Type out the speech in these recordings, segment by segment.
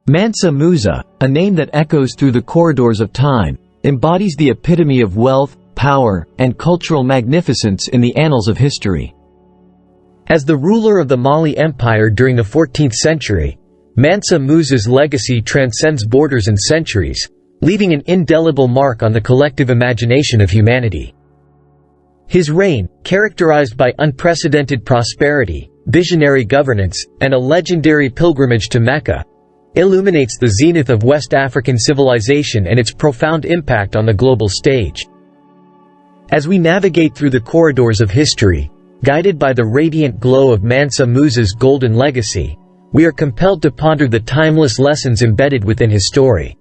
Mansa Musa, a name that echoes through the corridors of time, embodies the epitome of wealth, power, and cultural magnificence in the annals of history. As the ruler of the Mali Empire during the 14th century, Mansa Musa's legacy transcends borders and centuries, leaving an indelible mark on the collective imagination of humanity. His reign, characterized by unprecedented prosperity, visionary governance, and a legendary pilgrimage to Mecca, illuminates the zenith of West African civilization and its profound impact on the global stage. As we navigate through the corridors of history, guided by the radiant glow of Mansa Musa's golden legacy, we are compelled to ponder the timeless lessons embedded within his story.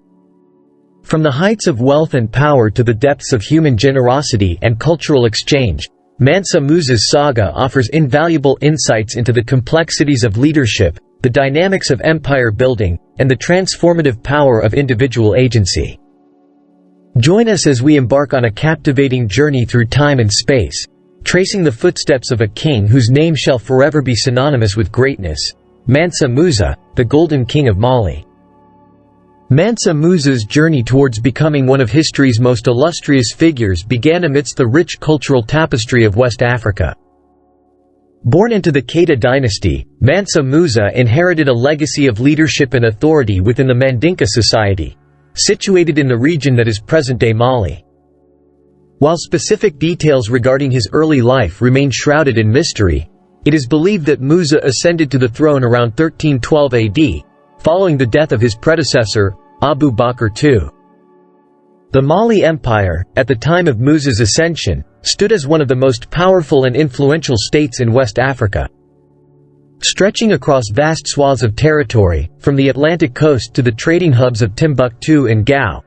From the heights of wealth and power to the depths of human generosity and cultural exchange, Mansa Musa's saga offers invaluable insights into the complexities of leadership, the dynamics of empire building, and the transformative power of individual agency. Join us as we embark on a captivating journey through time and space, tracing the footsteps of a king whose name shall forever be synonymous with greatness, Mansa Musa, the Golden King of Mali. Mansa Musa's journey towards becoming one of history's most illustrious figures began amidst the rich cultural tapestry of West Africa. Born into the Keita dynasty, Mansa Musa inherited a legacy of leadership and authority within the Mandinka society, situated in the region that is present-day Mali. While specific details regarding his early life remain shrouded in mystery, it is believed that Musa ascended to the throne around 1312 AD, following the death of his predecessor, Abu Bakr II. The Mali Empire, at the time of Musa's ascension, stood as one of the most powerful and influential states in West Africa. Stretching across vast swaths of territory, from the Atlantic coast to the trading hubs of Timbuktu and Gao,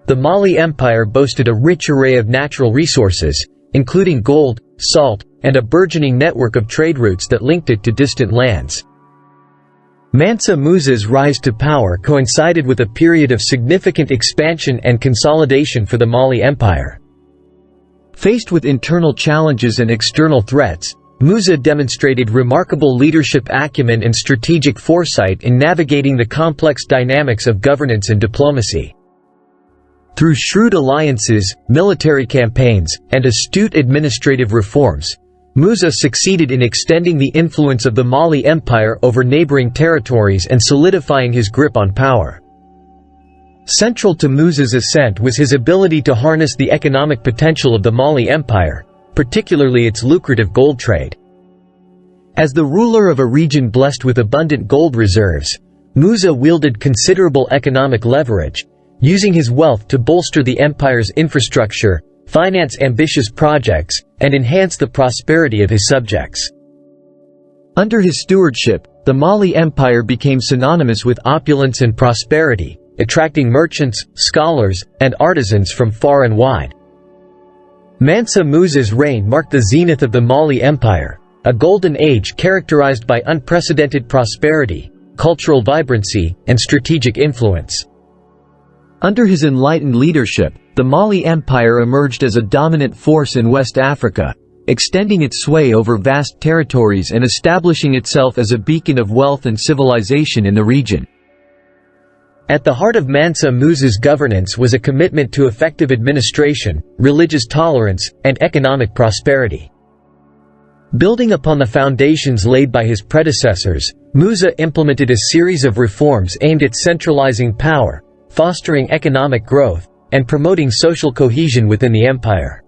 the Mali Empire boasted a rich array of natural resources, including gold, salt, and a burgeoning network of trade routes that linked it to distant lands. Mansa Musa's rise to power coincided with a period of significant expansion and consolidation for the Mali Empire. Faced with internal challenges and external threats, Musa demonstrated remarkable leadership acumen and strategic foresight in navigating the complex dynamics of governance and diplomacy. Through shrewd alliances, military campaigns, and astute administrative reforms, Musa succeeded in extending the influence of the Mali Empire over neighboring territories and solidifying his grip on power. Central to Musa's ascent was his ability to harness the economic potential of the Mali Empire, particularly its lucrative gold trade. As the ruler of a region blessed with abundant gold reserves, Musa wielded considerable economic leverage, using his wealth to bolster the empire's infrastructure, finance ambitious projects, and enhance the prosperity of his subjects. Under his stewardship, the Mali Empire became synonymous with opulence and prosperity, attracting merchants, scholars, and artisans from far and wide. Mansa Musa's reign marked the zenith of the Mali Empire, a golden age characterized by unprecedented prosperity, cultural vibrancy, and strategic influence. Under his enlightened leadership, the Mali Empire emerged as a dominant force in West Africa, extending its sway over vast territories and establishing itself as a beacon of wealth and civilization in the region. At the heart of Mansa Musa's governance was a commitment to effective administration, religious tolerance, and economic prosperity. Building upon the foundations laid by his predecessors, Musa implemented a series of reforms aimed at centralizing power, fostering economic growth, and promoting social cohesion within the empire.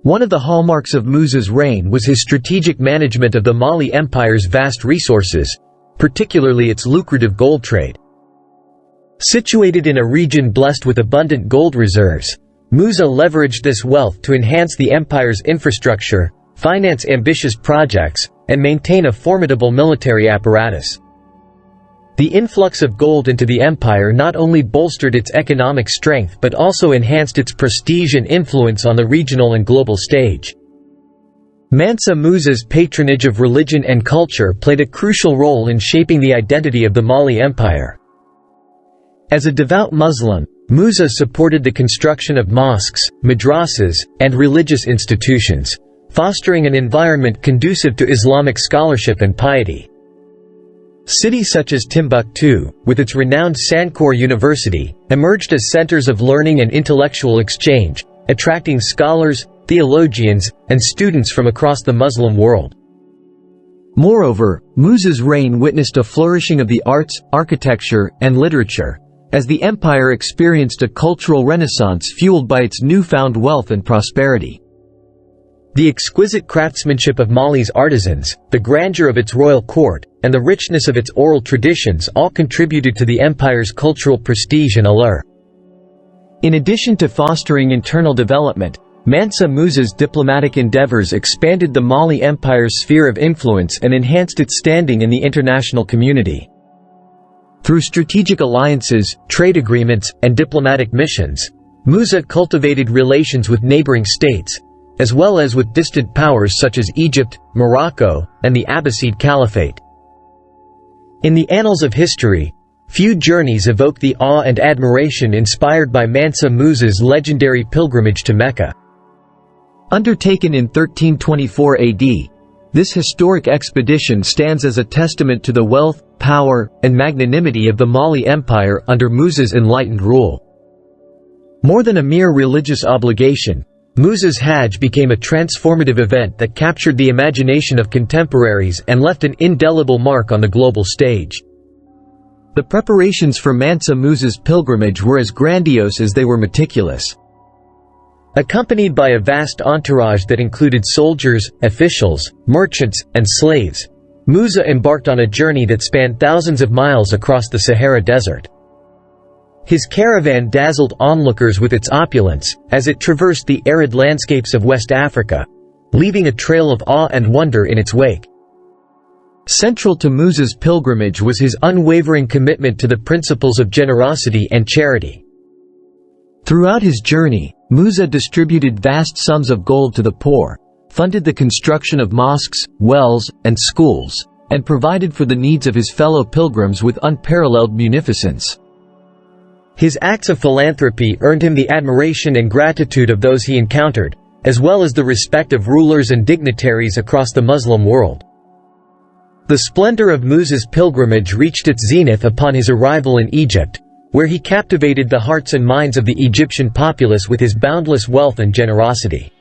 One of the hallmarks of Musa's reign was his strategic management of the Mali Empire's vast resources, particularly its lucrative gold trade. Situated in a region blessed with abundant gold reserves, Musa leveraged this wealth to enhance the empire's infrastructure, finance ambitious projects, and maintain a formidable military apparatus. The influx of gold into the empire not only bolstered its economic strength but also enhanced its prestige and influence on the regional and global stage. Mansa Musa's patronage of religion and culture played a crucial role in shaping the identity of the Mali Empire. As a devout Muslim, Musa supported the construction of mosques, madrasas, and religious institutions, fostering an environment conducive to Islamic scholarship and piety. Cities such as Timbuktu, with its renowned Sankore University, emerged as centers of learning and intellectual exchange, attracting scholars, theologians, and students from across the Muslim world. Moreover, Musa's reign witnessed a flourishing of the arts, architecture, and literature, as the empire experienced a cultural renaissance fueled by its newfound wealth and prosperity. The exquisite craftsmanship of Mali's artisans, the grandeur of its royal court, and the richness of its oral traditions all contributed to the empire's cultural prestige and allure. In addition to fostering internal development, Mansa Musa's diplomatic endeavors expanded the Mali Empire's sphere of influence and enhanced its standing in the international community. Through strategic alliances, trade agreements, and diplomatic missions, Musa cultivated relations with neighboring states, as well as with distant powers such as Egypt, Morocco, and the Abbasid Caliphate. In the annals of history, few journeys evoke the awe and admiration inspired by Mansa Musa's legendary pilgrimage to Mecca. Undertaken in 1324 AD, this historic expedition stands as a testament to the wealth, power, and magnanimity of the Mali Empire under Musa's enlightened rule. More than a mere religious obligation, Musa's Hajj became a transformative event that captured the imagination of contemporaries and left an indelible mark on the global stage. The preparations for Mansa Musa's pilgrimage were as grandiose as they were meticulous. Accompanied by a vast entourage that included soldiers, officials, merchants, and slaves, Musa embarked on a journey that spanned thousands of miles across the Sahara Desert. His caravan dazzled onlookers with its opulence, as it traversed the arid landscapes of West Africa, leaving a trail of awe and wonder in its wake. Central to Musa's pilgrimage was his unwavering commitment to the principles of generosity and charity. Throughout his journey, Musa distributed vast sums of gold to the poor, funded the construction of mosques, wells, and schools, and provided for the needs of his fellow pilgrims with unparalleled munificence. His acts of philanthropy earned him the admiration and gratitude of those he encountered, as well as the respect of rulers and dignitaries across the Muslim world. The splendor of Musa's pilgrimage reached its zenith upon his arrival in Egypt, where he captivated the hearts and minds of the Egyptian populace with his boundless wealth and generosity.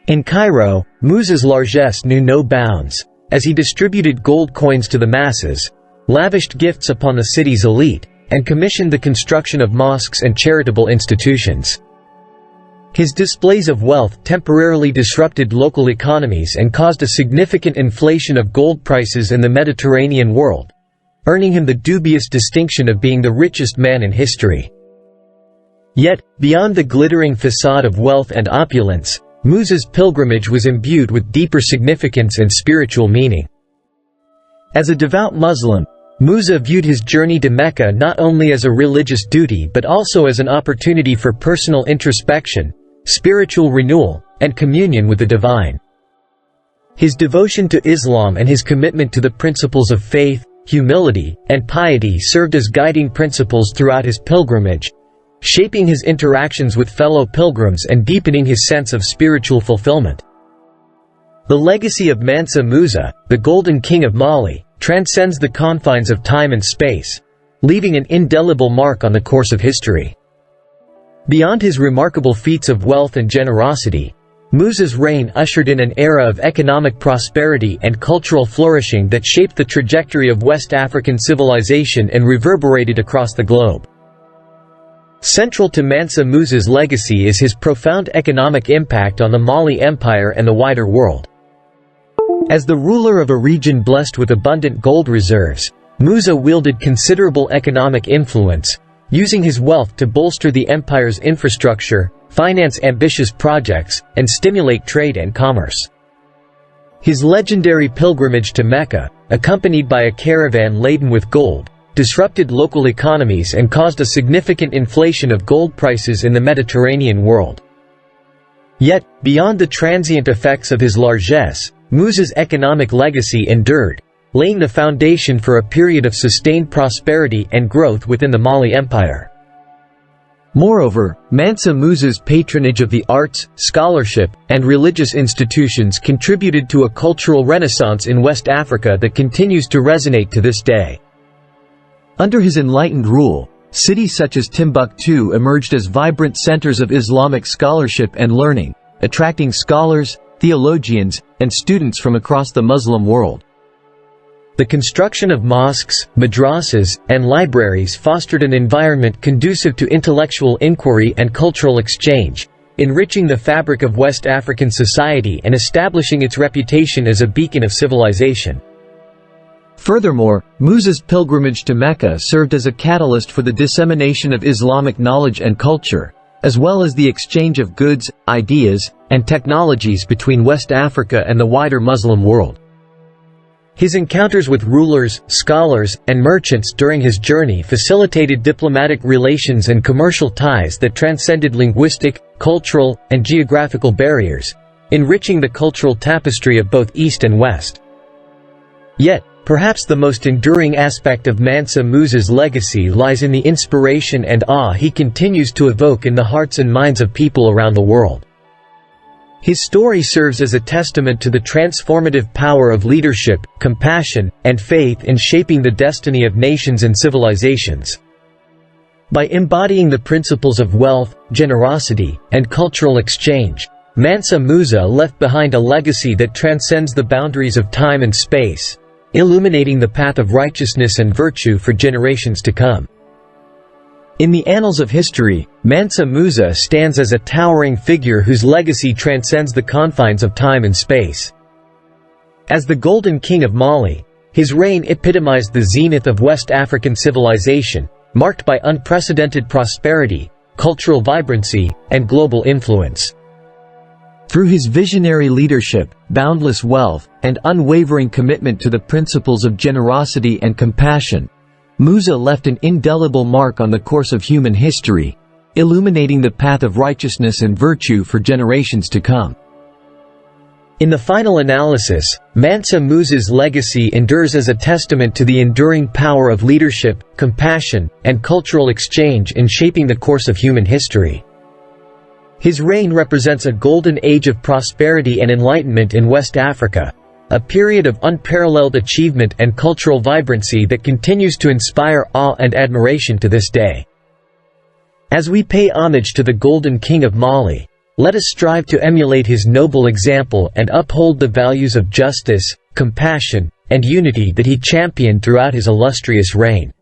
In Cairo, Musa's largesse knew no bounds, as he distributed gold coins to the masses, lavished gifts upon the city's elite, and commissioned the construction of mosques and charitable institutions. His displays of wealth temporarily disrupted local economies and caused a significant inflation of gold prices in the Mediterranean world, earning him the dubious distinction of being the richest man in history. Yet, beyond the glittering facade of wealth and opulence, Musa's pilgrimage was imbued with deeper significance and spiritual meaning. As a devout Muslim, Musa viewed his journey to Mecca not only as a religious duty but also as an opportunity for personal introspection, spiritual renewal, and communion with the divine. His devotion to Islam and his commitment to the principles of faith, humility, and piety served as guiding principles throughout his pilgrimage, shaping his interactions with fellow pilgrims and deepening his sense of spiritual fulfillment. The legacy of Mansa Musa, the Golden King of Mali, transcends the confines of time and space, leaving an indelible mark on the course of history. Beyond his remarkable feats of wealth and generosity, Musa's reign ushered in an era of economic prosperity and cultural flourishing that shaped the trajectory of West African civilization and reverberated across the globe. Central to Mansa Musa's legacy is his profound economic impact on the Mali Empire and the wider world. As the ruler of a region blessed with abundant gold reserves, Musa wielded considerable economic influence, using his wealth to bolster the empire's infrastructure, finance ambitious projects, and stimulate trade and commerce. His legendary pilgrimage to Mecca, accompanied by a caravan laden with gold, disrupted local economies and caused a significant inflation of gold prices in the Mediterranean world. Yet, beyond the transient effects of his largesse, Musa's economic legacy endured, laying the foundation for a period of sustained prosperity and growth within the Mali Empire. Moreover, Mansa Musa's patronage of the arts, scholarship, and religious institutions contributed to a cultural renaissance in West Africa that continues to resonate to this day. Under his enlightened rule, cities such as Timbuktu emerged as vibrant centers of Islamic scholarship and learning, attracting scholars, theologians, and students from across the Muslim world. The construction of mosques, madrasas, and libraries fostered an environment conducive to intellectual inquiry and cultural exchange, enriching the fabric of West African society and establishing its reputation as a beacon of civilization. Furthermore, Musa's pilgrimage to Mecca served as a catalyst for the dissemination of Islamic knowledge and culture, as well as the exchange of goods, ideas, and technologies between West Africa and the wider Muslim world. His encounters with rulers, scholars, and merchants during his journey facilitated diplomatic relations and commercial ties that transcended linguistic, cultural, and geographical barriers, enriching the cultural tapestry of both East and West. Yet, perhaps the most enduring aspect of Mansa Musa's legacy lies in the inspiration and awe he continues to evoke in the hearts and minds of people around the world. His story serves as a testament to the transformative power of leadership, compassion, and faith in shaping the destiny of nations and civilizations. By embodying the principles of wealth, generosity, and cultural exchange, Mansa Musa left behind a legacy that transcends the boundaries of time and space, illuminating the path of righteousness and virtue for generations to come. In the annals of history, Mansa Musa stands as a towering figure whose legacy transcends the confines of time and space. As the Golden King of Mali, his reign epitomized the zenith of West African civilization, marked by unprecedented prosperity, cultural vibrancy, and global influence. Through his visionary leadership, boundless wealth, and unwavering commitment to the principles of generosity and compassion, Musa left an indelible mark on the course of human history, illuminating the path of righteousness and virtue for generations to come. In the final analysis, Mansa Musa's legacy endures as a testament to the enduring power of leadership, compassion, and cultural exchange in shaping the course of human history. His reign represents a golden age of prosperity and enlightenment in West Africa, a period of unparalleled achievement and cultural vibrancy that continues to inspire awe and admiration to this day. As we pay homage to the Golden King of Mali, let us strive to emulate his noble example and uphold the values of justice, compassion, and unity that he championed throughout his illustrious reign.